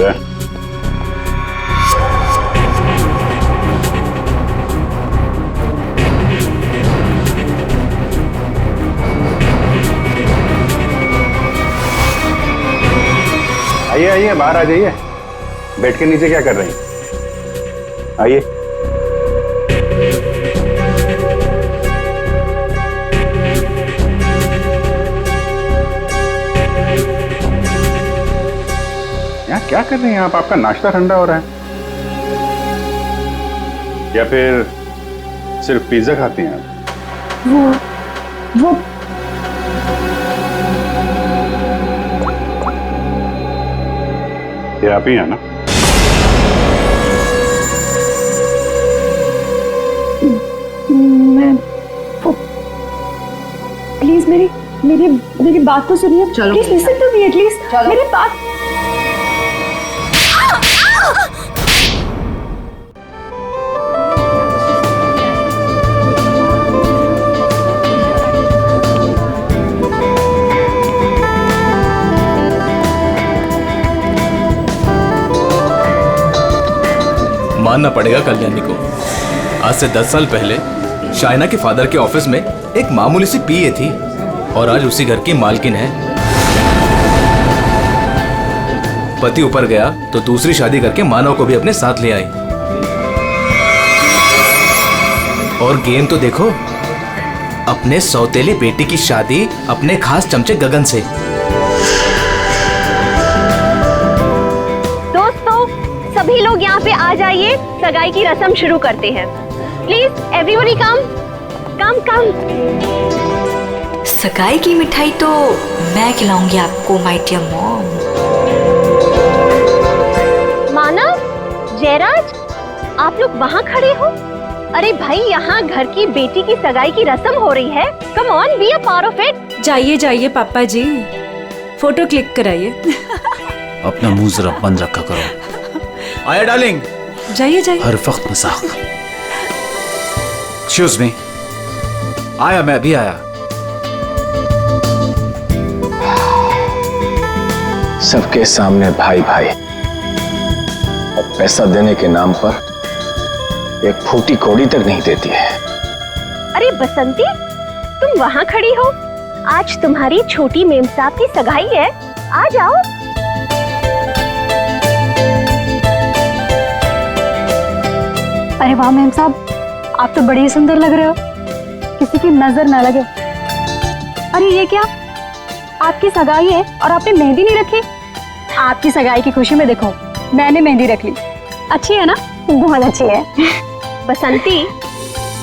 बंद है। आइए आइए, बाहर आ जाइए। बेड के नीचे क्या कर रही हैं? आइए। यहाँ क्या कर रही हैं आप? आपका नाश्ता ठंडा हो रहा है या फिर सिर्फ पिज्जा खाती हैं आप? वो ये आप ही हैं ना? मैं प्लीज मेरी बात तो सुनिए। Please listen to me at least. मेरी बात। मानना पड़ेगा कल्याणी को, आज से 10 साल पहले शाइना के फादर के ऑफिस में एक मामूली सी पीए थी और आज उसी घर की मालकिन है। पति ऊपर गया तो दूसरी शादी करके मानव को भी अपने साथ ले आई। और गेम तो देखो, अपने सौतेली बेटी की शादी अपने खास चमचे गगन से। सभी लोग यहाँ पे आ जाइए, सगाई की रस्म शुरू करते हैं। प्लीज एवरीबॉडी कम कम कम। सगाई की मिठाई तो मैं खिलाऊंगी आपको माय डियर मॉम। मानव, जयराज, आप लोग वहाँ खड़े हो? अरे भाई, यहाँ घर की बेटी की सगाई की रस्म हो रही है। Come on, be a part of it. जाइए जाइए पापा जी, फोटो क्लिक कराइए। अपना मुंह जरा बंद रखा करो। आया डार्लिंग। जाइए जाइए। हर वक्त मजाक। Excuse me. आया, मैं अभी आया। सबके सामने भाई भाई और पैसा देने के नाम पर एक फूटी कौड़ी तक नहीं देती है। अरे बसंती, तुम वहाँ खड़ी हो? आज तुम्हारी छोटी मेम साहब की सगाई है, आ जाओ। अरे वाह मेम साहब, आप तो बड़ी सुंदर लग रहे हो, किसी की नजर ना लगे। अरे ये क्या, आपकी सगाई है और आपने मेहंदी नहीं रखी? आपकी सगाई की खुशी में देखो, मैंने मेहंदी रख ली। अच्छी है ना? बहुत अच्छी है। बसंती,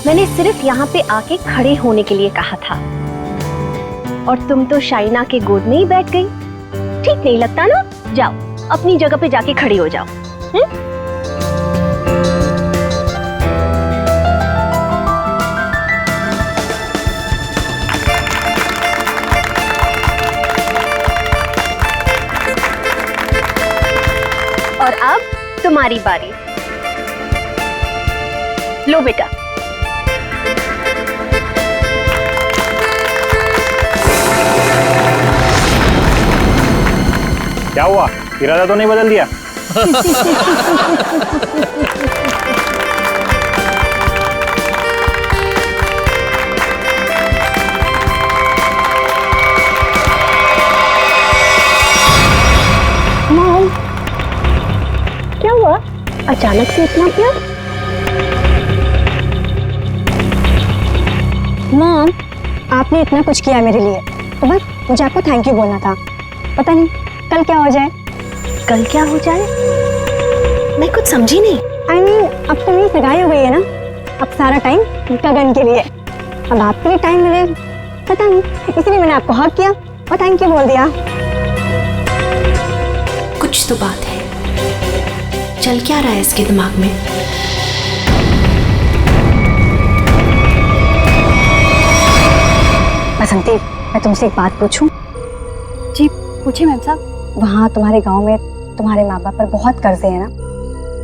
मैंने सिर्फ यहाँ पे आके खड़े होने के लिए कहा था और तुम तो शाइना के गोद में ही बैठ गई। ठीक नहीं लगता ना? जाओ अपनी जगह पे जाके खड़ी हो जाओ। और अब तुम्हारी बारी। लो बेटा। क्या हुआ? इरादा तो नहीं बदल दिया? मॉम, क्या हुआ? अचानक से इतना प्यार? मॉम, आपने इतना कुछ किया मेरे लिए, तो बस मुझे आपको थैंक यू बोलना था। पता नहीं कल क्या हो जाए। कल क्या हो जाए? मैं कुछ समझी नहीं। I mean, अब तो मेरी सगाई हो गई है ना, अब सारा टाइम गगन के लिए। अब आपके लिए टाइम मिले, पता नहीं, इसलिए मैंने आपको हक किया और थैंक यू बोल दिया। कुछ तो बात है, चल क्या रहा है इसके दिमाग में? बसंती, मैं तुमसे एक बात पूछूं? जी पूछिए मैम साहब। वहाँ तुम्हारे गांव में तुम्हारे माँ बाप पर बहुत कर्जे हैं ना,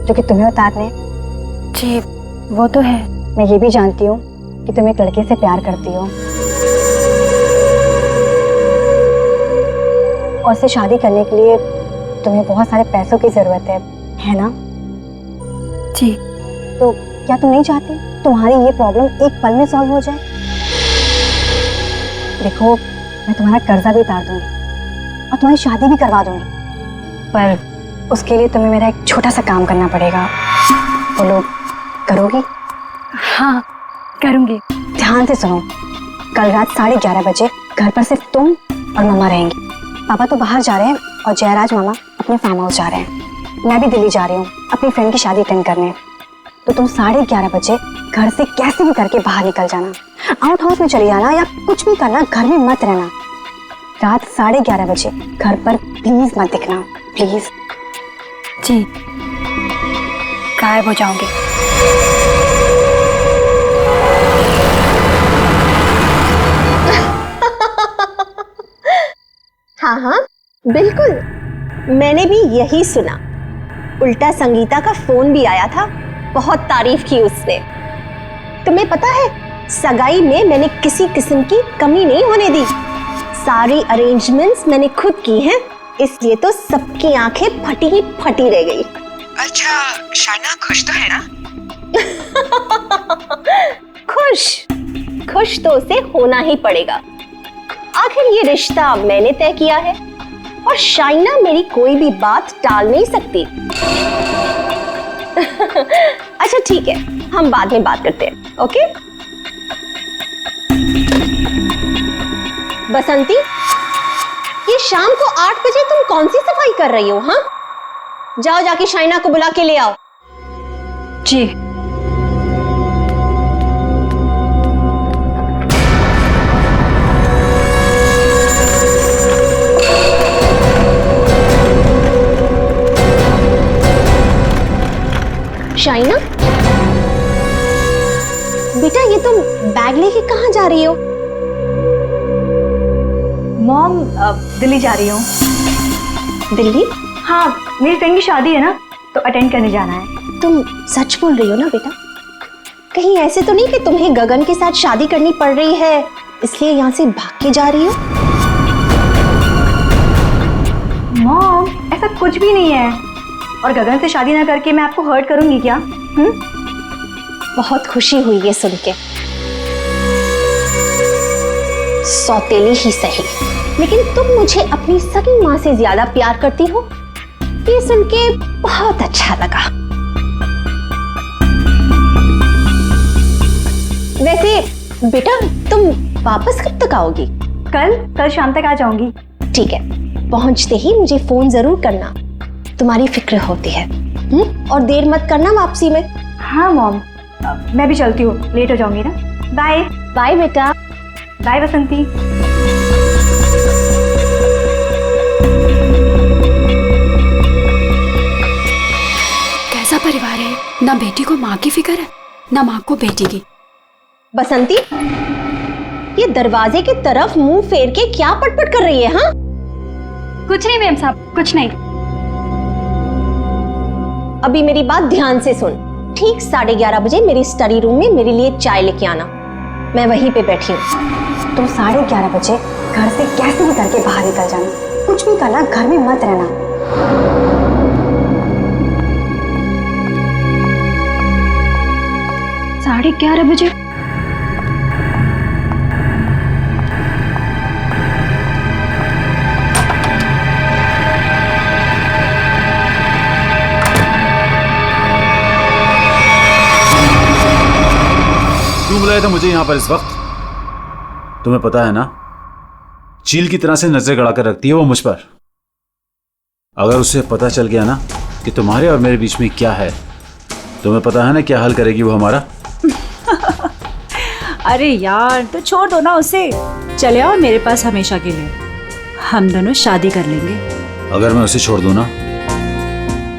जो कि तुम्हें उतारने? जी वो तो है। मैं ये भी जानती हूँ कि तुम एक लड़के से प्यार करती हो और उससे शादी करने के लिए तुम्हें बहुत सारे पैसों की जरूरत है ना? जी। तो क्या तुम नहीं चाहती तुम्हारी ये प्रॉब्लम एक पल में सॉल्व हो जाए? देखो, मैं तुम्हारा कर्जा भी उतार दूंगी और तुम्हारी शादी भी करवा दूंगी, पर उसके लिए तुम्हें मेरा एक छोटा सा काम करना पड़ेगा। बोलो, करोगी? हाँ, करूंगी। ध्यान से सुनो, कल रात 11:30 बजे घर पर सिर्फ तुम और मम्मा रहेंगी। पापा तो बाहर जा रहे हैं और जयराज मामा अपने फार्म हाउस जा रहे हैं। मैं भी दिल्ली जा रही हूँ अपनी फ्रेंड की शादी अटेंड करने। तो तुम 11:30 बजे घर से कैसे भी करके बाहर निकल जाना, आउट हाउस में चली जाना या कुछ भी करना, घर में मत रहना। रात 11:30 बजे घर पर प्लीज मत दिखना, प्लीज। जी, गायब हो जाओगे। हाँ हाँ, बिल्कुल, मैंने भी यही सुना। उल्टा संगीता का फोन भी आया था, बहुत तारीफ की उसने। तुम्हें पता है, सगाई में मैंने किसी किस्म की कमी नहीं होने दी। सारी अरेंजमेंट्स मैंने खुद की हैं, इसलिए तो सबकी आंखें फटी ही फटी रह गई। अच्छा, शाइना खुश तो है ना? खुश तो उसे होना ही पड़ेगा। आखिर ये रिश्ता मैंने तय किया है और शाइना मेरी कोई भी बात टाल नहीं सकती। अच्छा ठीक है, हम बाद में बात करते हैं, ओके? बसंती, ये शाम को 8 बजे तुम कौन सी सफाई कर रही हो? हाँ, जाओ जाके शाइना को बुला के ले आओ। जी। शाइना, बेटा ये तुम बैग लेके कहाँ जा रही हो? मॉम, दिल्ली जा रही हूँ। दिल्ली? हाँ, मेरी फ्रेंड की शादी है ना, तो अटेंड करने जाना है। तुम सच बोल रही हो ना बेटा? कहीं ऐसे तो नहीं कि तुम्हें गगन के साथ शादी करनी पड़ रही है, इसलिए यहाँ से भाग के जा रही हो? मॉम, ऐसा कुछ भी नहीं है। और गगन से शादी ना करके मैं आपको हर्ट करूंगी क्या? बहुत खुशी हुई ये सुन के। सौतेली ही सही, लेकिन तुम मुझे अपनी सगी माँ से ज्यादा प्यार करती हो, ये सुन के बहुत अच्छा लगा। वैसे बेटा, तुम वापस कब तक आओगी? कल शाम तक आ जाऊंगी। ठीक है, पहुंचते ही मुझे फोन जरूर करना, तुम्हारी फिक्र होती है। और देर मत करना वापसी में। हाँ मॉम, मैं भी चलती हूँ, लेट हो जाऊंगी ना। बाय। बाय बेटा। बाय बसंती। कैसा परिवार है, ना बेटी को माँ की फिक्र है, ना माँ को बेटी की। बसंती, ये दरवाजे की तरफ मुंह फेर के क्या पटपट कर रही है? हाँ, कुछ नहीं मैम साहब, कुछ नहीं। अभी मेरी बात ध्यान से सुन। ठीक 11:30 बजे मेरी स्टडी रूम में मेरे लिए चाय लेके आना, मैं वहीं पे बैठी हूँ। तुम 11:30 बजे घर से कैसे भी करके बाहर निकल जाना, कुछ भी करना, घर में मत रहना। 11:30 बजे? क्यों बुलाया था मुझे यहाँ पर इस वक्त? तुम्हें पता है ना, चील की तरह से नजर गड़ाकर रखती है वो मुझ पर। अगर उसे पता चल गया ना कि तुम्हारे और मेरे बीच में क्या है, तुम्हें पता है ना क्या हल करेगी वो हमारा। अरे यार, तो छोड़ दो ना उसे, चले आओ मेरे पास हमेशा के लिए, हम दोनों शादी कर लेंगे। अगर मैं उसे छोड़ दूं ना,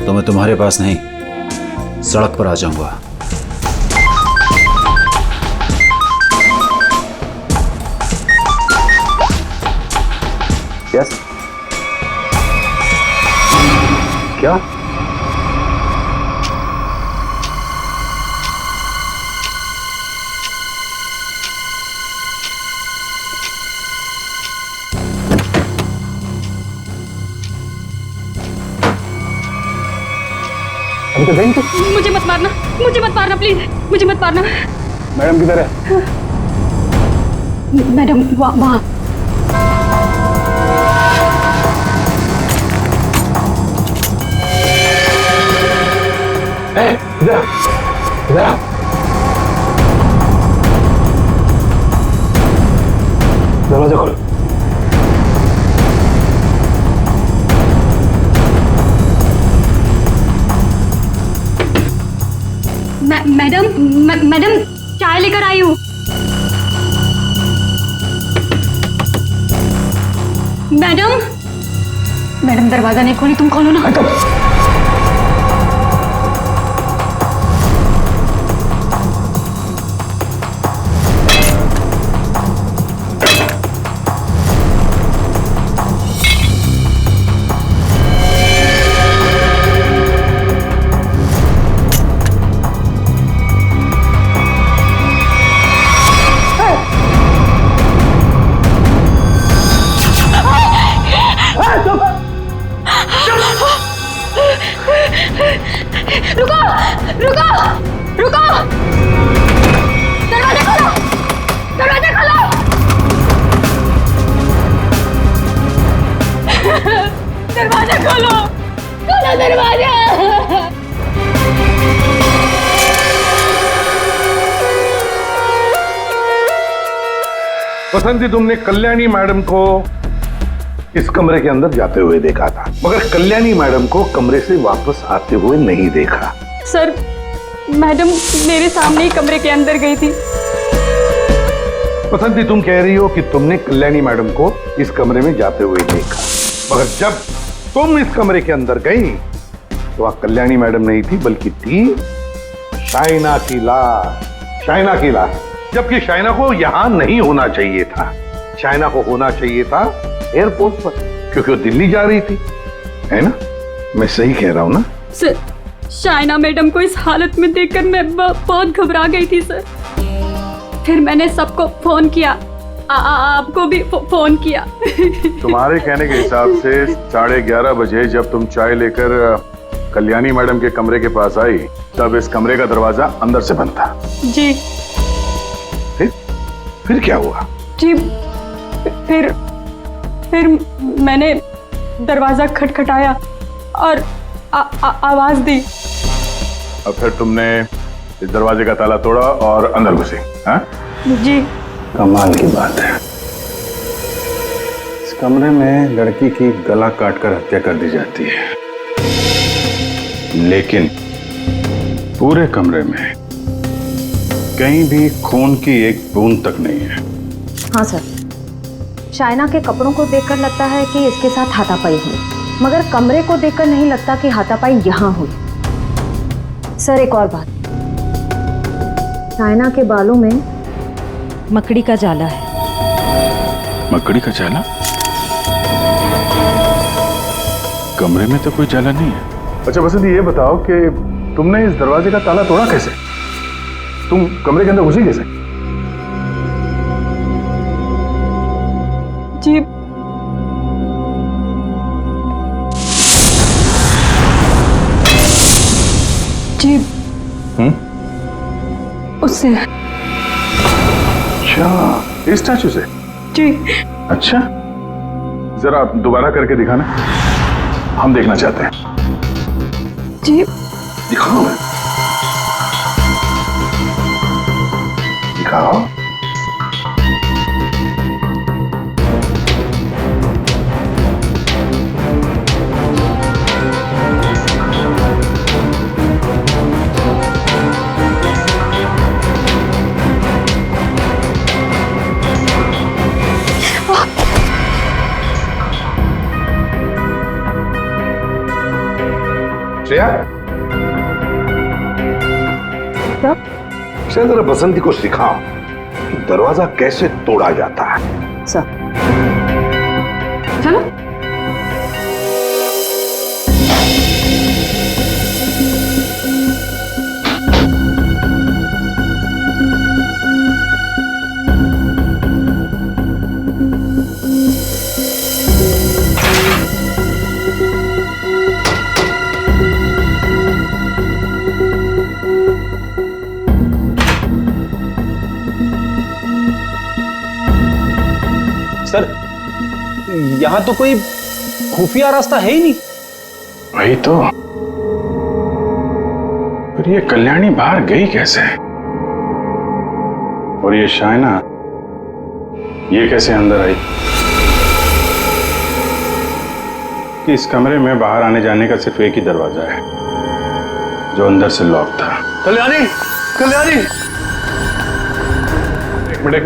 तो मैं तुम्हारे पास नहीं, सड़क पर आ जाऊंगा। यस, क्या? अभी तो गई थी। मुझे मत मारना प्लीज, मुझे मत मारना। मैडम किधर है? मैडम वहाँ। इधर इधर दरवाजा खोलो। मैडम चाय लेकर आई हूँ। मैडम दरवाजा नहीं खोली, तुम खोलो ना। रुको, दरवाजा खोलो। दरवाजा खोलो दरवाजा। बसंती, तुमने कल्याणी मैडम को इस कमरे के अंदर जाते हुए देखा था, मगर कल्याणी मैडम को कमरे से वापस आते हुए नहीं देखा। सर, मैडम मेरे सामने ही कमरे के अंदर गई थी। बसंती, तुम कह रही हो कि तुमने कल्याणी मैडम को इस कमरे में जाते हुए देखा, मगर जब तुम इस कमरे के अंदर गई तो वहां कल्याणी मैडम नहीं थी, बल्कि थी शाइना की लाश। शाइना की लाश, जबकि शाइना को यहां नहीं होना चाहिए था। शाइना को होना चाहिए था एयरपोर्ट पर, क्योंकि वो दिल्ली जा रही थी, है ना? मैं सही कह रहा हूं ना? सर, शाइना मैडम को इस हालत में देखकर मैं बहुत घबरा गई थी सर। फिर मैंने सबको फोन किया, आपको भी फोन किया। तुम्हारे कहने के हिसाब से 11:30 बजे जब तुम चाय लेकर कल्याणी मैडम के कमरे के पास आई, तब इस कमरे का दरवाजा अंदर से बंद था। जी। फिर क्या हुआ? जी, फिर मैंने दरवाजा खटखटाया और आवाज दी। और फिर तुमने इस दरवाजे का ताला तोड़ा और अंदर घुसे? हाँ? जी। कमाल की बात है, इस कमरे में लड़की की गला काटकर हत्या कर दी जाती है, लेकिन पूरे कमरे में कहीं भी खून की एक बूंद तक नहीं है। हाँ सर, शाइना के कपड़ों को देखकर लगता है कि इसके साथ हाथापाई हुई, मगर कमरे को देखकर नहीं लगता कि हाथापाई यहाँ हुई। सर, एक और बात, शाइना के बालों में मकड़ी का जाला है। मकड़ी का जाला? कमरे में तो कोई जाला नहीं है। अच्छा बसंती, ये बताओ कि तुमने इस दरवाजे का ताला तोड़ा कैसे? तुम कमरे के अंदर घुसी कैसे? जी, जी। उससे। अच्छा, इस स्टैचू से? जी। अच्छा, जरा दोबारा करके दिखाना, हम देखना चाहते हैं। जी। दिखाओ, दिखाओ। श्रेया, श्रेया, जरा बसंती को सिखाओ कि दरवाजा कैसे तोड़ा जाता है। सर, चलो। सर, यहाँ तो कोई खुफिया रास्ता है ही नहीं। वही तो। पर ये कल्याणी बाहर गई कैसे? और ये शायना, ये कैसे अंदर आई? कि इस कमरे में बाहर आने जाने का सिर्फ एक ही दरवाजा है, जो अंदर से लॉक था। कल्याणी, कल्याणी, एक मिनट।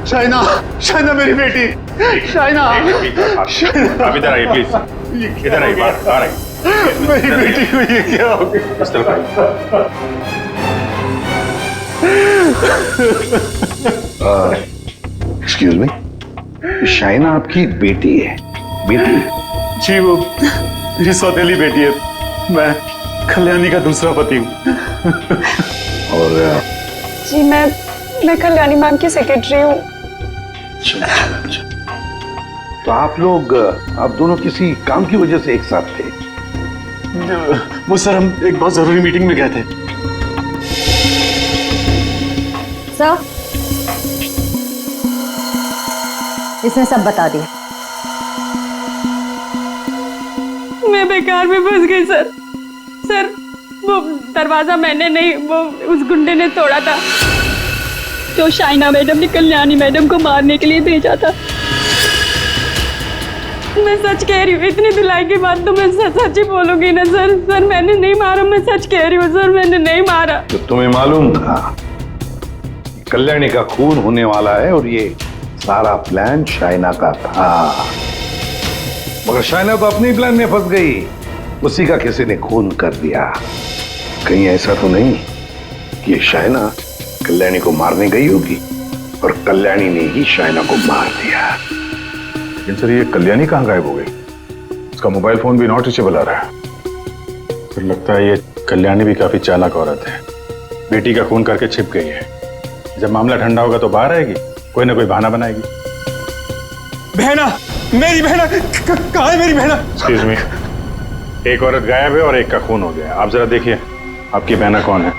शाइना, शाइना मेरी बेटी, शाइना, आप इधर आइए प्लीज, इधर आइए, बाहर आइए। मेरी बेटी को ये क्या हो गया? इस तरफ आइए। एक्सक्यूज मी, शाइना आपकी बेटी है? बेटी? जी, वो मेरी सौतेली बेटी है। मैं कल्याणी का दूसरा पति हूँ। और जी मैं कल्याणी मैम की सेक्रेटरी हूँ। अच्छा। तो आप दोनों किसी काम की वजह से एक साथ थे? वो सर, हम एक बहुत जरूरी मीटिंग में गए थे। सर, इसने सब बता दिया। मैं बेकार में फंस गई सर। सर, वो दरवाजा मैंने नहीं, वो उस गुंडे ने तोड़ा था, जो शाइना मैडम ने कल्याणी मैडम को मारने के लिए भेजा था। मैं सच कह रही हूँ, इतनी धुलाई के बाद तो मैं सच ही बोलूंगी ना सर। सर, मैंने नहीं मारा, मैं सच कह रही हूँ सर, मैंने नहीं मारा। तो तुम्हें मालूम था कल्याणी का खून होने वाला है और ये सारा प्लान शाइना का था, मगर शाइना तो अपने प्लान में फंस गई। उसी का किसी ने खून कर दिया। कहीं ऐसा तो नहीं कि शाइना कल्याणी को मारने गई होगी और कल्याणी ने ही शाइना को मार दिया? लेकिन सर, ये कल्याणी कहाँ गायब हो गई? उसका मोबाइल फोन भी नॉट रीचेबल आ रहा है। फिर लगता है ये कल्याणी भी काफी चालाक औरत है, बेटी का खून करके छिप गई है। जब मामला ठंडा होगा तो बाहर आएगी, कोई ना कोई बहाना बनाएगी। बहना, मेरी बहना, कहाँ है मेरी बहना? एक्सक्यूज मी, एक औरत गायब है और एक का खून हो गया। आप जरा देखिए, आपकी बहना कौन है?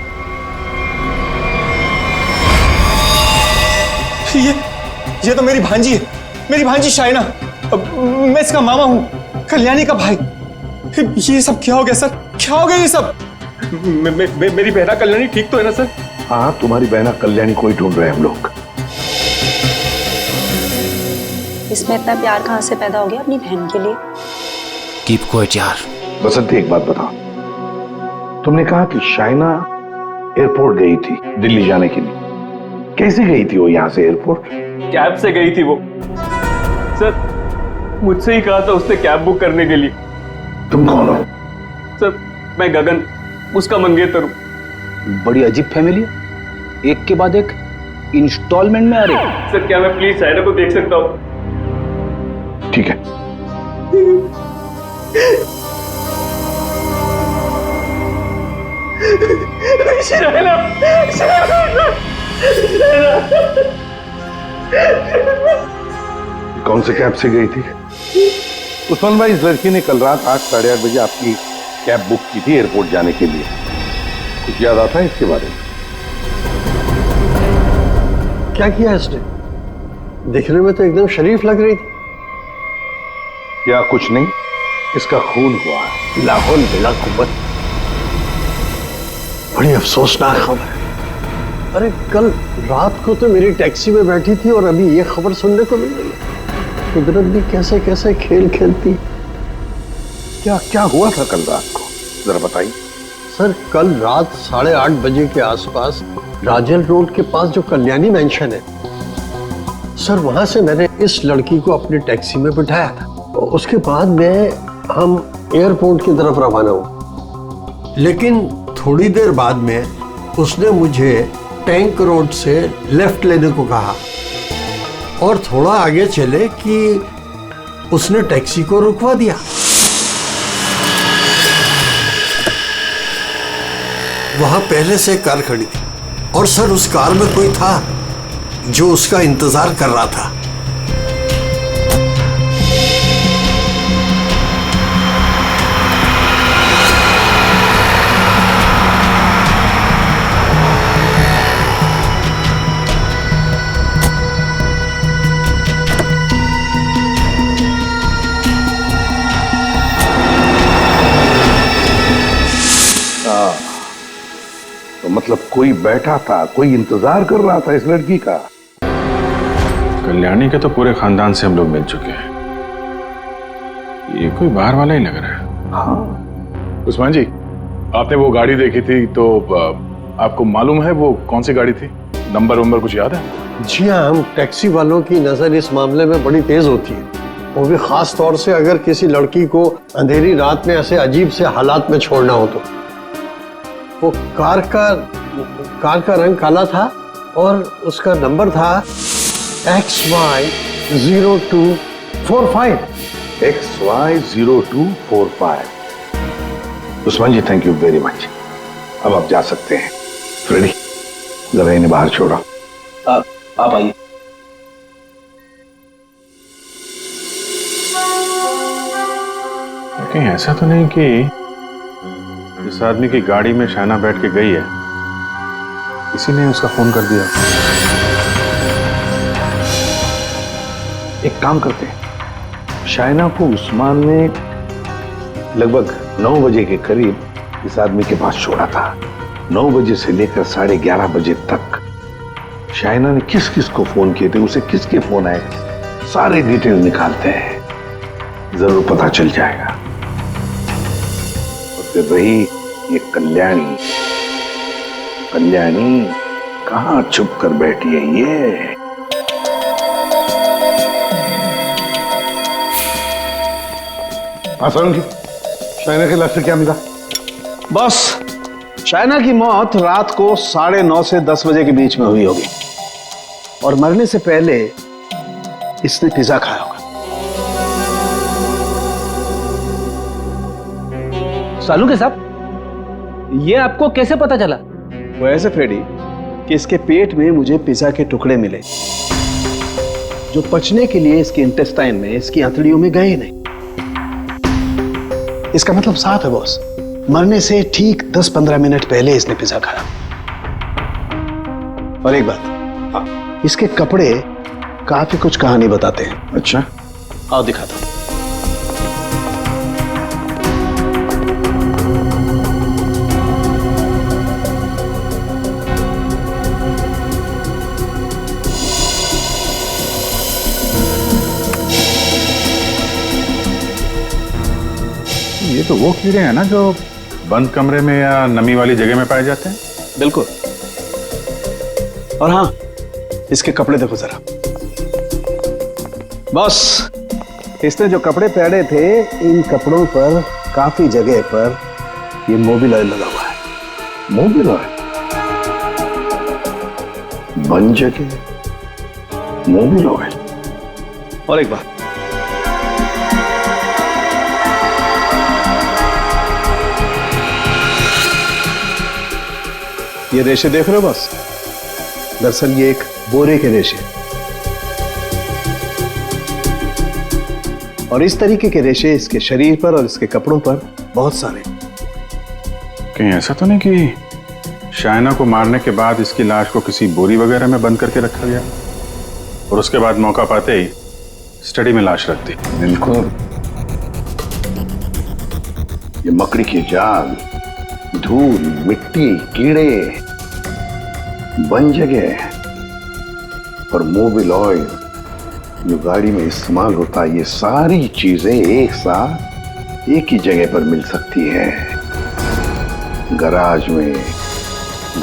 ये तो मेरी भांजी है, मेरी भांजी शाइना। मैं इसका मामा हूँ, कल्याणी का भाई। ये सब क्या हो गया सर? क्या हो गया ये सब? मेरी बहना कल्याणी ठीक तो है ना सर? हाँ, तुम्हारी बहना कल्याणी को ही ढूंढ रहे हैं हम लोग। इसमें इतना प्यार कहाँ से पैदा हो गया अपनी बहन के लिए? कीप क्वाइट यार। बसंती, एक बात बताओ, तुमने कहा कि शाइना एयरपोर्ट गई थी दिल्ली जाने के लिए। कैसे गई थी वो यहाँ से एयरपोर्ट? कैब से गई थी वो सर। मुझसे ही कहा था उसने कैब बुक करने के लिए। तुम कौन हो? सर, मैं गगन, उसका मंगेतर हूँ। बड़ी अजीब फैमिली है, एक के बाद एक इंस्टॉलमेंट में आ रही। सर, क्या मैं प्लीज शाइना को देख सकता हूँ? ठीक है। शाइना, कौन से कैब से गई थी? उस्मान भाई, इस लड़की ने कल रात 8, साढ़े 8 बजे आपकी कैब बुक की थी एयरपोर्ट जाने के लिए। कुछ याद आता है इसके बारे में? क्या किया इसने? दिखने में तो एकदम शरीफ लग रही थी। क्या कुछ नहीं, इसका खून हुआ है। लाहौल बिला कुव्वत। बड़ी अफसोसनाक खबर है। अरे, कल रात को तो मेरी टैक्सी में बैठी थी और अभी ये खबर सुनने को मिल रही है। कुदरत भी कैसे कैसे खेल खेलती। क्या क्या हुआ था कल रात को, जरा बताइए। सर, कल रात 8:30 बजे के आसपास राजेल रोड के पास जो कल्याणी मैंशन है सर, वहां से मैंने इस लड़की को अपनी टैक्सी में बिठाया था। उसके बाद हम एयरपोर्ट की तरफ रवाना हुए। लेकिन थोड़ी देर बाद में उसने मुझे टैंक रोड से लेफ्ट लेने को कहा और थोड़ा आगे चले कि उसने टैक्सी को रुकवा दिया। वहां पहले से कार खड़ी थी और सर, उस कार में कोई था जो उसका इंतजार कर रहा था। मतलब कोई बैठा था, कोई इंतजार कर रहा था इस लड़की का। कल्याणी के तो पूरे खानदान से हम लोग मिल चुके हैं, ये कोई बाहर वाला ही लग रहा है। हाँ उस्मान जी, आपने वो गाड़ी देखी थी तो आपको मालूम है वो कौन सी गाड़ी थी? नंबर वंबर कुछ याद है? जी हाँ, हम टैक्सी वालों की नजर इस मामले में बड़ी तेज होती है, वो भी खास तौर से अगर किसी लड़की को अंधेरी रात में ऐसे अजीब से हालात में छोड़ना हो तो। वो कार का रंग काला था और उसका नंबर था XY0245। XY0245। Usman ji, thank you very much. अब आप जा सकते हैं। फ्रेडी, जरा इन्हें बाहर छोड़ो। आप आइए। कहीं ऐसा तो नहीं कि इस आदमी की गाड़ी में शाइना बैठ के गई है, किसी ने उसका फोन कर दिया? एक काम करते हैं, शाइना को उस्मान ने लगभग 9 बजे के करीब इस आदमी के पास छोड़ा था। 9 बजे से लेकर 11:30 बजे तक शाइना ने किस किस को फोन किए थे, उसे किसके फोन आए, सारे डिटेल निकालते हैं, जरूर पता चल जाएगा। और फिर रही ये कल्याणी कहां छुप कर बैठी है ये? सालुंकी, शाइना के लाश से क्या मिला? बस शाइना की मौत रात को 9:30 से 10 बजे के बीच में हुई होगी और मरने से पहले इसने पिज्जा खाया होगा। सालुंके साहब, ये आपको कैसे पता चला? वो ऐसे फ्रेडी कि इसके पेट में मुझे पिज्जा के टुकड़े मिले जो पचने के लिए इसके इंटेस्टाइन में, इसकी आंतड़ियों में गए नहीं। इसका मतलब साफ है बॉस, मरने से ठीक 10-15 मिनट पहले इसने पिज्जा खाया। और एक बात, इसके कपड़े काफी कुछ कहानी बताते हैं। अच्छा, आओ दिखाता हूं। ये तो वो कीड़े हैं ना जो बंद कमरे में या नमी वाली जगह में पाए जाते हैं? बिल्कुल। और हाँ, इसके कपड़े देखो जरा। बॉस, इसने जो कपड़े पहने थे, इन कपड़ों पर काफी जगह पर ये मोबिल ऑयल लगा हुआ है। Mobil oil? बंद जगह मोबिल ऑयल? और एक बात, ये रेशे देख रहे हो बॉस? दरअसल ये एक बोरे के रेशे, और इस तरीके के रेशे इसके शरीर पर और इसके कपड़ों पर बहुत सारे। कहीं ऐसा तो नहीं कि शाइना को मारने के बाद इसकी लाश को किसी बोरी वगैरह में बंद करके रखा गया और उसके बाद मौका पाते ही स्टडी में लाश रख दी? बिल्कुल। ये मकड़ी की जाल, धूल, मिट्टी, कीड़े, बंद जगह और मोबिल ऑयल जो गाड़ी में इस्तेमाल होता है, ये सारी चीजें एक साथ एक ही जगह पर मिल सकती है। गराज में,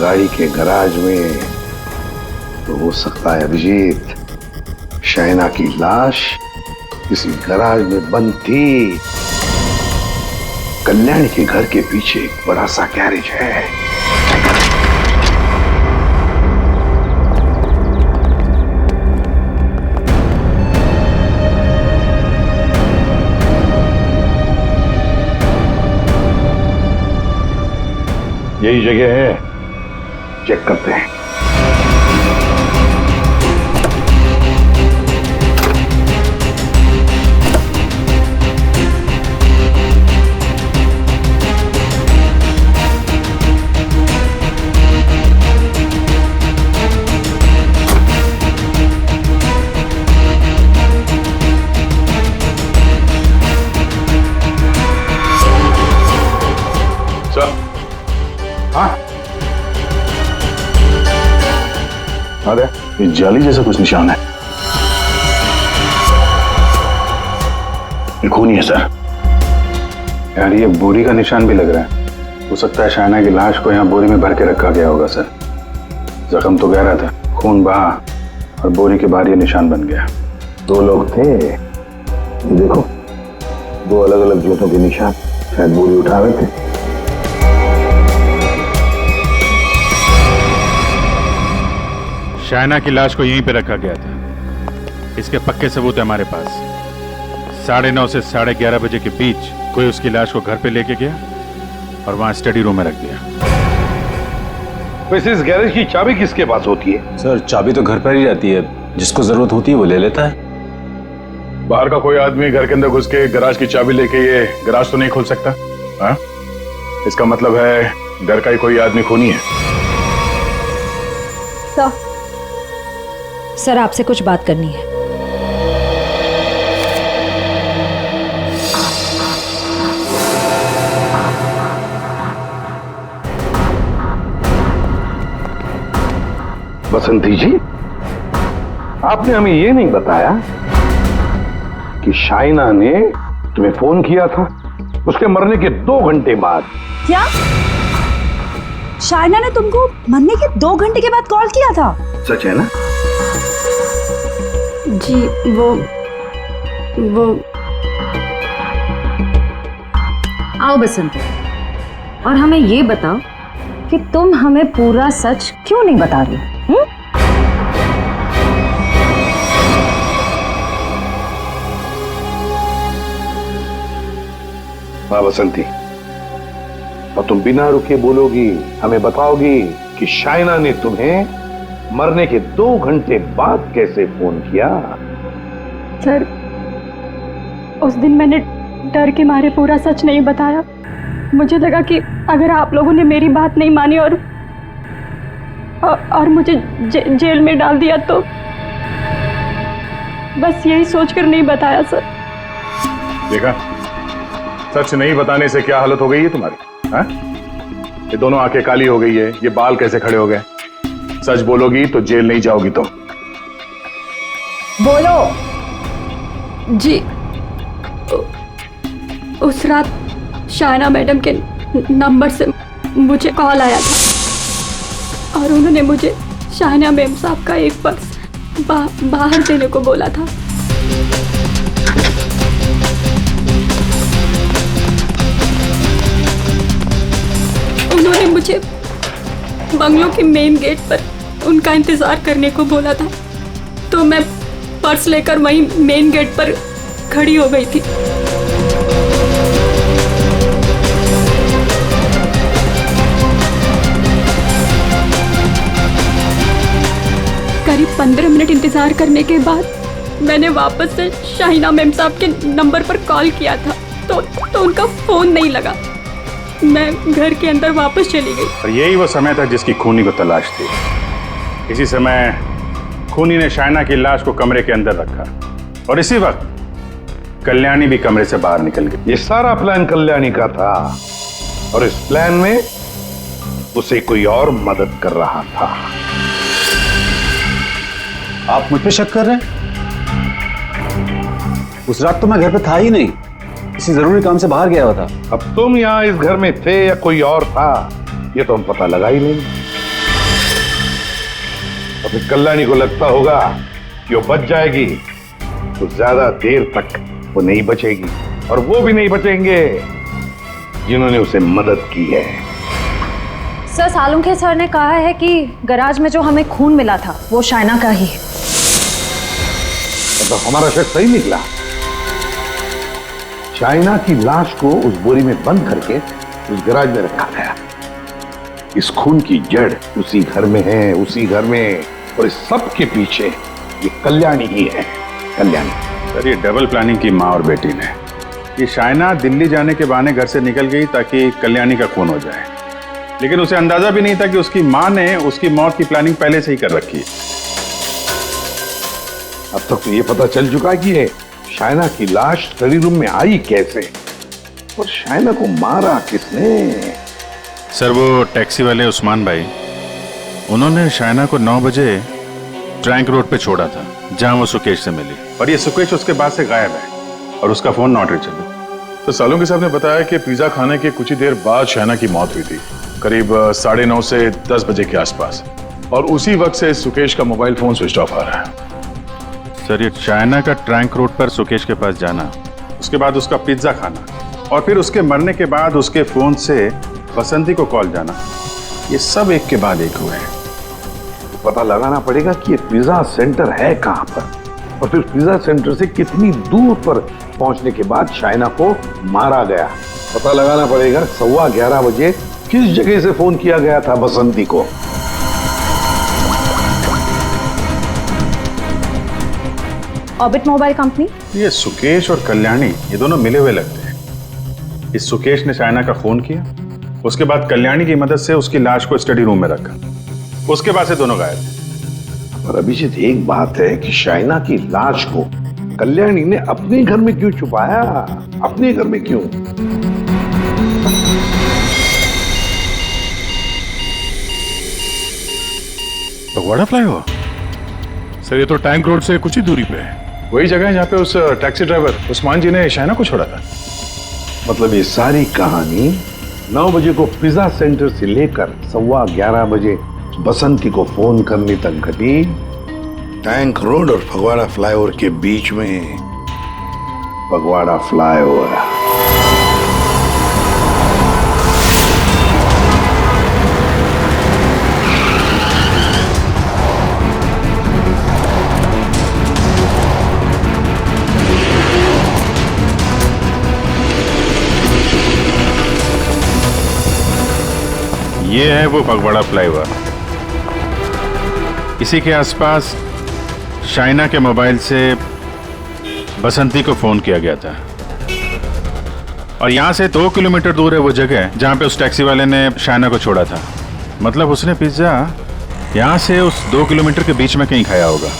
गाड़ी के गराज में। तो हो सकता है अभिजीत, शाइना की लाश किसी गराज में बंद थी। कल्याणी के घर के पीछे एक बड़ा सा गैरेज है। यही जगह है, चेक करते हैं। अरे ये जाली जैसा कुछ निशान है। ये खून ही है सर। यार ये बोरी का निशान भी लग रहा है। हो सकता है शाइना की लाश को यहाँ बोरी में भर के रखा गया होगा सर। जख्म तो गहरा था, खून बहा और बोरी के बाहर ये निशान बन गया। 2 लोग थे, ये देखो 2 अलग अलग जूतों के निशान, शायद बोरी उठा रहे थे। शाइना की लाश को यहीं पे रखा गया था। इसके पक्के सबूत है हमारे पास। 9:30 से 11:30 बजे के बीच कोई उसकी लाश को घर पे लेके गया और वहां स्टडी रूम में रख दिया। वैसे इस गैरेज की चाबी किसके पास होती है? सर चाबी तो घर पर ही रहती है, जिसको जरूरत होती है वो ले लेता है। बाहर का कोई आदमी घर के अंदर घुस के गराज की चाबी लेके ये गराज तो नहीं खोल सकता। हाँ? इसका मतलब है घर का ही कोई आदमी खूनी है। सर आपसे कुछ बात करनी है। बसंती जी, आपने हमें ये नहीं बताया कि शाइना ने तुम्हें फोन किया था उसके मरने के 2 घंटे बाद। क्या शाइना ने तुमको मरने के 2 घंटे के बाद कॉल किया था? सच है ना? जी वो आओ बसंती, और हमें ये बताओ कि तुम हमें पूरा सच क्यों नहीं बता रही? हाँ बसंती, और तुम बिना रुके बोलोगी, हमें बताओगी कि शाइना ने तुम्हें मरने के 2 घंटे बाद कैसे फोन किया? सर उस दिन मैंने डर के मारे पूरा सच नहीं बताया। मुझे लगा कि अगर आप लोगों ने मेरी बात नहीं मानी और मुझे जेल में डाल दिया तो बस यही सोचकर नहीं बताया सर। देखा, सच नहीं बताने से क्या हालत हो गई है तुम्हारी। हाँ? ये दोनों आंखें काली हो गई है, ये बाल कैसे खड़े हो गए। सच बोलोगी तो जेल नहीं जाओगी तुम। बोलो। जी उस रात शाइना मैडम के नंबर से मुझे कॉल आया था और उन्होंने मुझे शाइना मैम साहब का एक पर्स बाहर देने को बोला था। उन्होंने मुझे बंगलों के मेन गेट पर उनका इंतजार करने को बोला था, तो मैं पर्स लेकर वहीं मेन गेट पर खड़ी हो गई थी। करीब 15 मिनट इंतजार करने के बाद मैंने वापस से शाइना मैम साहब के नंबर पर कॉल किया था, तो उनका फोन नहीं लगा। मैं घर के अंदर वापस चली गई। और यही वो समय था जिसकी खूनी को तलाश थी। इसी समय खूनी ने शाइना की लाश को कमरे के अंदर रखा और इसी वक्त कल्याणी भी कमरे से बाहर निकल गई। ये सारा प्लान कल्याणी का था और इस प्लान में उसे कोई और मदद कर रहा था। आप मुझ पे शक कर रहे हैं? उस रात तो मैं घर पे था ही नहीं, किसी जरूरी काम से बाहर गया हुआ था। अब तुम यहाँ इस घर में थे या कोई और था, ये तो हम पता लगा ही नहीं। और फिर कल्याणी को लगता होगा कि वो बच जाएगी, तो ज्यादा देर तक वो नहीं बचेगी, और वो भी नहीं बचेंगे जिन्होंने उसे मदद की है। सर सालुंखे सर ने कहा है कि गराज में जो हमें खून मिला था वो शाइना का ही है। तो हमारा शक सही निकला। शाइना की लाश को उस बोरी में बंद करके उस गराज में रखा गया। इस खून की जड़ उसी घर में है, उसी घर में, और इस सब के पीछे ये कल्याणी ही है। कल्याणी सर, ये डबल प्लानिंग की माँ और बेटी ने। ये शाइना दिल्ली जाने के बहाने घर से निकल गई ताकि कल्याणी का खून हो जाए, लेकिन उसे अंदाजा भी नहीं था कि उसकी माँ ने उसकी मौत की प्लानिंग पहले से ही कर रखी है। अब तक तो ये पता चल चुका है कि ये शाइना की लाश स्टडी रूम में आई कैसे, और शाइना को मारा किसने। सर वो टैक्सी वाले उस्मान भाई, उन्होंने शाइना को 9 बजे ट्रैंक रोड पे छोड़ा था जहां वो सुकेश से मिली, और ये सुकेश उसके बाद से गायब है और उसका फोन नॉट रीचेबल। तो सालोंकी साहब ने बताया कि पिज्जा खाने के कुछ ही देर बाद शाइना की मौत हुई थी, करीब 9:30 से 10 बजे के आसपास, और उसी वक्त से सुकेश का मोबाइल फोन स्विच ऑफ आ रहा है। सर, ये शाइना का ट्रैंक रोड पर सुकेश के पास जाना, उसके बाद उसका पिज्जा खाना, और फिर उसके मरने के बाद उसके फोन से बसंती को कॉल जाना, ये सब एक के बाद एक हुए हैं। पता लगाना पड़ेगा कि ये पिज्जा सेंटर है कहां पर, और फिर पिज्जा सेंटर से कितनी दूर पर पहुंचने के बाद शाइना को मारा गया। पता लगाना पड़ेगा 11:15 बजे किस जगह से फोन किया गया था बसंती को। Orbit mobile company. ये सुकेश और कल्याणी ये दोनों मिले हुए लगते हैं। इस सुकेश ने शाइना का फोन किया, उसके बाद कल्याणी की मदद से उसकी लाश को स्टडी रूम में रखा, उसके बाद से दोनों गायब थे। पर अभिजीत, एक बात है कि शाइना की लाश को कल्याणी ने अपने घर में क्यों छुपाया? अपने घर में क्यों? फगवाड़ा फ्लाईओवर? सर, ये तो टैंक रोड से कुछ ही दूरी पे है। वही जगह है जहाँ पे उस टैक्सी ड्राइवर उस्मान जी ने शाइना को छोड़ा था। मतलब ये सारी कहानी 9 बजे को पिज्जा सेंटर से लेकर 11:15 बजे बसंती को फोन करने तक घटी टैंक रोड और फगवाड़ा फ्लाईओवर के बीच में। फगवाड़ा फ्लाईओवर। ये है वो फगवाड़ा फ्लाईओवर। इसी के आसपास शाइना के मोबाइल से बसंती को फोन किया गया था, और यहां से 2 किलोमीटर दूर है वो जगह जहां पे उस टैक्सी वाले ने शाइना को छोड़ा था। मतलब उसने पिज्जा यहां से उस 2 किलोमीटर के बीच में कहीं खाया होगा।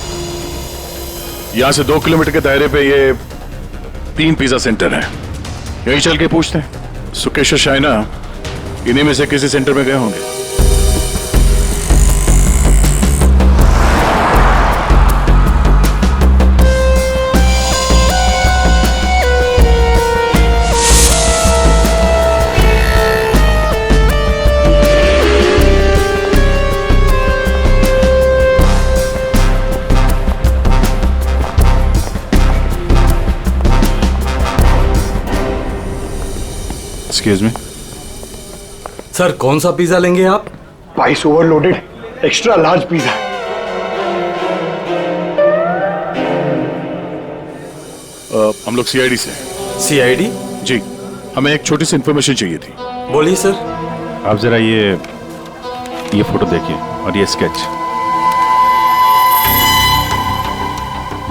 यहां से 2 किलोमीटर के दायरे पे ये 3 पिज्जा सेंटर है। यही चल के पूछते हैं, सुकेश और शाइना इन्हीं में से किसी सेंटर में गए होंगे। एक्सक्यूज मी सर, कौन सा पिज्जा लेंगे आप? Spice overloaded extra large pizza. हम लोग सीआईडी से हैं। सीआईडी? जी, हमें एक छोटी सी इंफॉर्मेशन चाहिए थी। बोलिए सर। आप जरा ये फोटो देखिए और ये स्केच।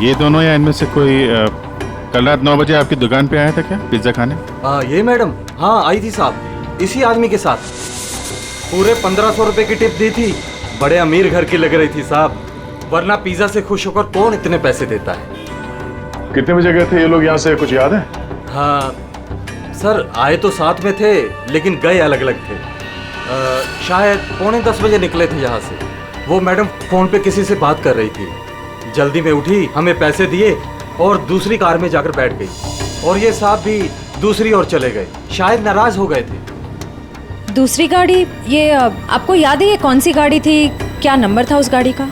ये दोनों या इनमें से कोई कल रात 9 बजे आपकी दुकान पे आया था क्या पिज्जा खाने? ये मैडम, हाँ आई थी साहब, इसी आदमी के साथ। पूरे 1500 रुपए की टिप दी थी। बड़े अमीर घर की लग रही थी साहब, वरना पिज्जा से खुश होकर कौन इतने पैसे देता है। कितने बजे गए थे ये लोग यहाँ से, कुछ याद है? हाँ सर, आए तो साथ में थे लेकिन गए अलग अलग थे। शायद 9:45 बजे निकले थे यहाँ से। वो मैडम फोन पे किसी से बात कर रही थी, जल्दी में उठी, हमें पैसे दिए और दूसरी कार में जाकर बैठ गई। और ये साहब भी दूसरी ओर चले गए, शायद नाराज हो गए थे। दूसरी गाड़ी, ये आपको याद है ये कौन सी गाड़ी थी? क्या नंबर था उस गाड़ी का?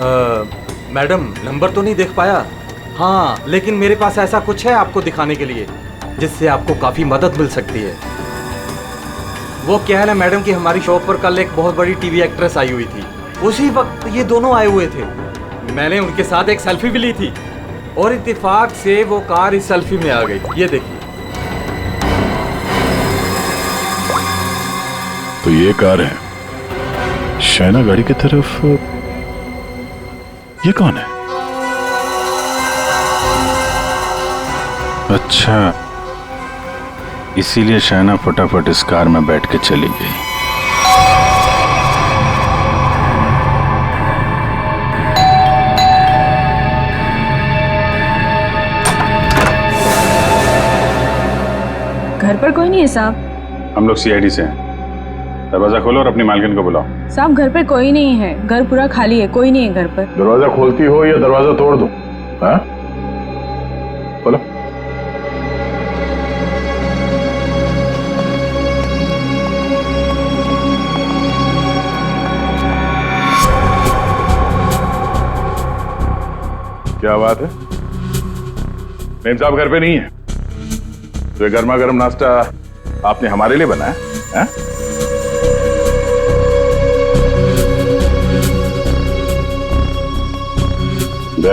मैडम नंबर तो नहीं देख पाया, हाँ लेकिन मेरे पास ऐसा कुछ है आपको दिखाने के लिए जिससे आपको काफी मदद मिल सकती है। वो क्या है ना मैडम कि हमारी शॉप पर कल एक बहुत बड़ी टीवी एक्ट्रेस आई हुई थी, उसी वक्त ये दोनों आए हुए थे। मैंने उनके साथ एक सेल्फी भी ली थी और इत्तेफाक से वो कार इस सेल्फी में आ गई। ये देखिए। तो ये कार है शाइना गाड़ी की तरफ। ये कौन है? अच्छा, इसीलिए शाइना फटाफट इस कार में बैठ के चली गई। घर पर कोई नहीं है साहब? हम लोग सीआईडी से हैं। दरवाजा खोलो और अपनी मालकिन को बुलाओ। साहब घर पे कोई नहीं है, घर पूरा खाली है, कोई नहीं है घर पर। दरवाजा खोलती हो या दरवाजा तोड़ दूं? हाँ? खोलो। क्या बात है? मेम साहब घर पे नहीं है, तो ये गर्मा गर्म नाश्ता आपने हमारे लिए बनाया है? दे।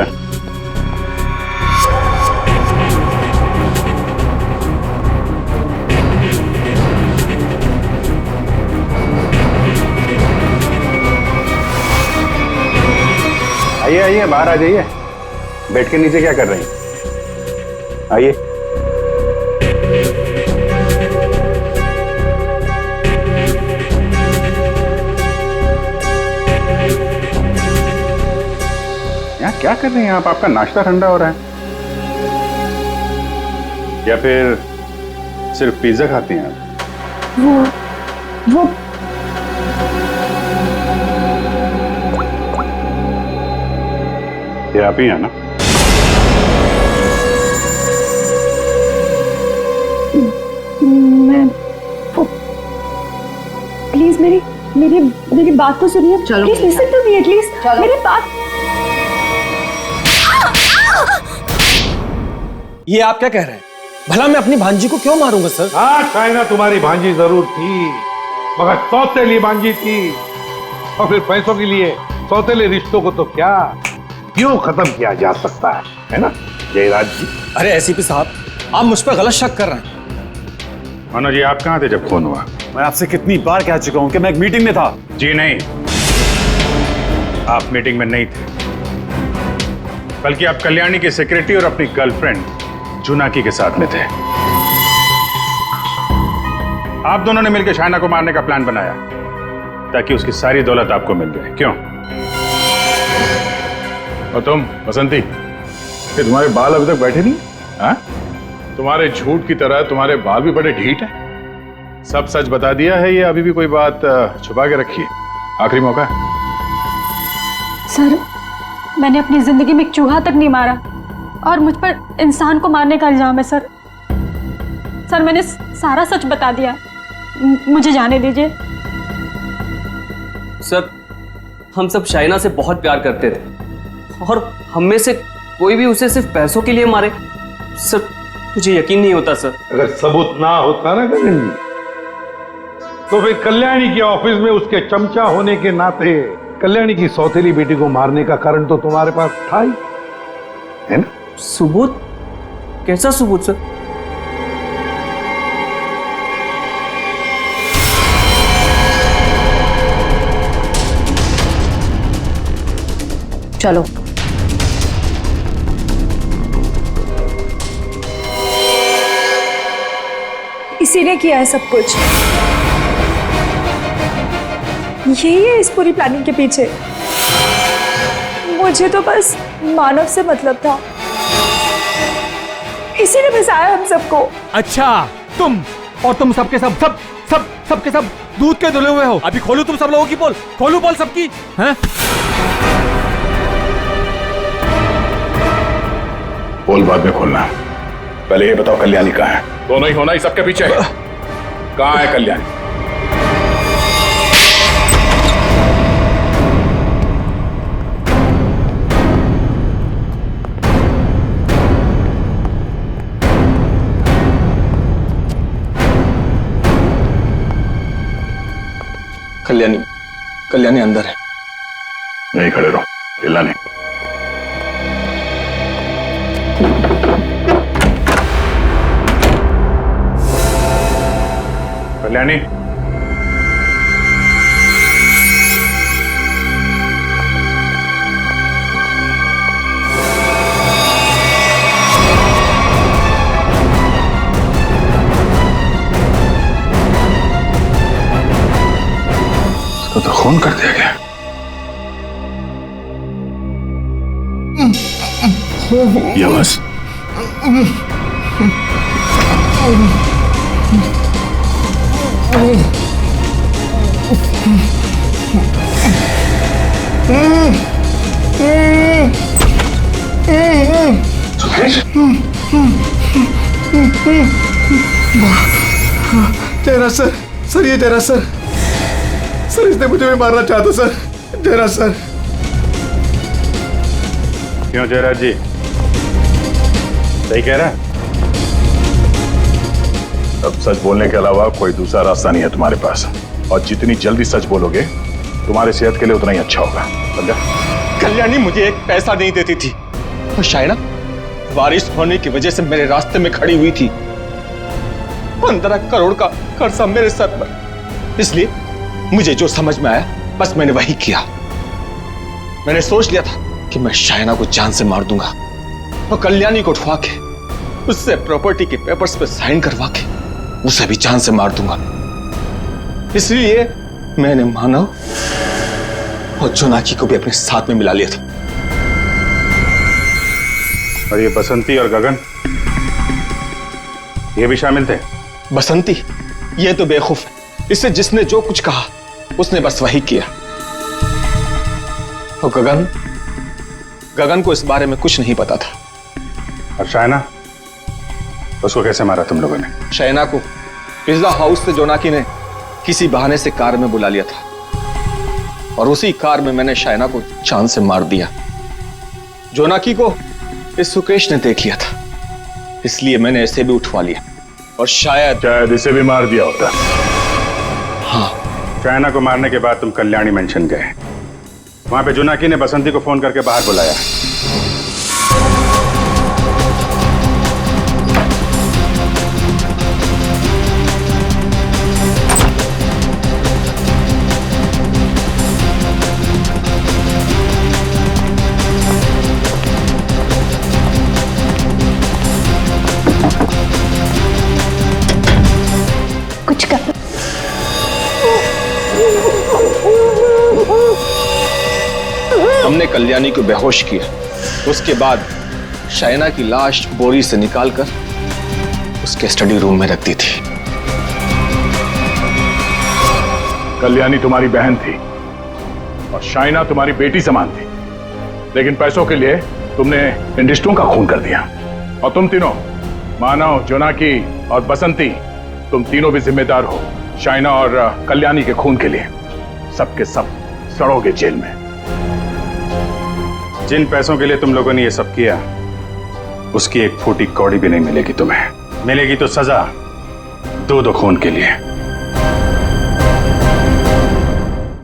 आइए आइए, बाहर आ जाइए। बेड के नीचे क्या कर रही हैं? आइए। यहाँ क्या कर रही हैं आप? आपका नाश्ता ठंडा हो रहा है। या फिर सिर्फ पिज्जा खाती हैं आप? वो ये आप ही हैं ना? मैं प्लीज मेरी मेरी मेरी बात तो सुनिए। Please listen to me at least. मेरी बात। ये आप क्या कह रहे हैं? भला मैं अपनी भांजी को क्यों मारूंगा सर? हाँ शाइना तुम्हारी भांजी जरूर थी, मगर सौतेली भांजी थी, और फिर पैसों के लिए सौतेले रिश्तों को तो क्या क्यों खत्म किया जा सकता है ना जयराज जी? अरे एसीपी साहब, आप मुझ पर गलत शक कर रहे हैं। मनोज जी, आप कहाँ थे जब फोन हुआ? मैं आपसे कितनी बार कह चुका हूं कि मैं एक मीटिंग में था। जी नहीं, आप मीटिंग में नहीं थे, बल्कि आप कल्याणी की सेक्रेटरी और अपनी गर्लफ्रेंड जुनाकी के साथ में थे। आप दोनों ने मिलकर शाइना को मारने का प्लान बनाया ताकि उसकी सारी दौलत आपको मिल जाए। क्यों? और तुम बसंती, कि तुम्हारे बाल अभी तक बैठे नहीं? हाँ? तुम्हारे झूठ की तरह तुम्हारे बाल भी बड़े ढीठ हैं। सब सच बता दिया है, ये अभी भी कोई बात छुपा के रखी है? आखिरी मौका है। सर, मैंने अपनी जिंदगी में एक चूहा तक नहीं मारा, और मुझ पर इंसान को मारने का इल्जाम है सर। सर, मैंने सारा सच बता दिया, मुझे जाने दीजिए। सर, हम सब शाइना से बहुत प्यार करते थे, और हम में से कोई भी उसे सिर्फ पैसों के लिए मारे, सर मुझे यकीन नहीं होता सर। अगर सबूत ना होता ना गगन जी, तो फिर कल्याणी के ऑफिस में उसके चमचा होने के नाते कल्याणी की सौतेली बेटी को मारने का कारण तो तुम्हारे पास था ही, है ना? सबूत? कैसा सबूत सर? चलो। इसी ने किया है सब कुछ। यही है इस पूरी प्लानिंग के पीछे। मुझे तो बस मानव से मतलब था, इसी ने फंसाया हम सबको। अच्छा, तुम सबके सबके सब दूध के धुले हुए हो। अभी खोलू तुम सब लोगों की पोल, खोलू पोल सबकी, हैं? पोल बाद में खोलना, पहले ये बताओ कल्याणी कहाँ है? दोनों ही होना ही सबके पीछे है। कहाँ है कल्याणी? कल्याणी अंदर है। नहीं खड़े रहो, हिलना नहीं। कल्याणी, इसको तो खून कर दिया गया। ये बस तेरा सर ये तेरा सर इसने मुझे भी मारना चाहता सर। तेरा सर। क्यों जयराज जी, सही कह रहा है? अब सच बोलने के अलावा कोई दूसरा रास्ता नहीं है तुम्हारे पास, और जितनी जल्दी सच बोलोगे तुम्हारे सेहत के लिए उतना ही अच्छा होगा, समझा? कल्याणी मुझे एक पैसा नहीं देती थी, और शायना बारिश होने की वजह से मेरे रास्ते में खड़ी हुई थी। 15 करोड़ का कर्जा मेरे सर पर। इसलिए मुझे जो समझ में आया बस मैंने वही किया। मैंने सोच लिया था कि मैं शायना को जान से मार दूंगा और कल्याणी को उठवा के उससे प्रॉपर्टी के पेपर्स पे साइन करवा के उसे भी जान से मार दूंगा। इसलिए मैंने मानव और जोनाकी को भी अपने साथ में मिला लिया था। और ये बसंती और गगन, ये भी शामिल थे? बसंती ये तो बेवकूफ है, इससे जिसने जो कुछ कहा उसने बस वही किया। और गगन को इस बारे में कुछ नहीं पता था। और शायना, उसको कैसे मारा तुम लोगों ने? शायना को पिज्जा हाउस से जोनाकी ने किसी बहाने से कार में बुला लिया था, और उसी कार में मैंने शायना को चांद से मार दिया। जोनाकी को इस सुकेश ने देख लिया था, इसलिए मैंने इसे भी उठवा लिया, और शायद इसे भी मार दिया होता। हाँ। शायना को मारने के बाद तुम कल्याणी मेंशन गए, वहां पे जोनाकी ने बसंती को फोन करके बाहर बुलाया। कुछ कर। हमने कल्याणी को बेहोश किया, उसके बाद शायना की लाश बोरी से निकालकर उसके स्टडी रूम में रख दी थी। कल्याणी तुम्हारी बहन थी और शायना तुम्हारी बेटी समान थी, लेकिन पैसों के लिए तुमने इन रिश्तों का खून कर दिया। और तुम तीनों, मानव, जोनाकी और बसंती, तुम तीनों भी जिम्मेदार हो शायना और कल्याणी के खून के लिए। सबके सब सड़ोगे जेल में। जिन पैसों के लिए तुम लोगों ने ये सब किया, उसकी एक फूटी कौड़ी भी नहीं मिलेगी तुम्हें। मिलेगी तो सजा 2 खून के लिए।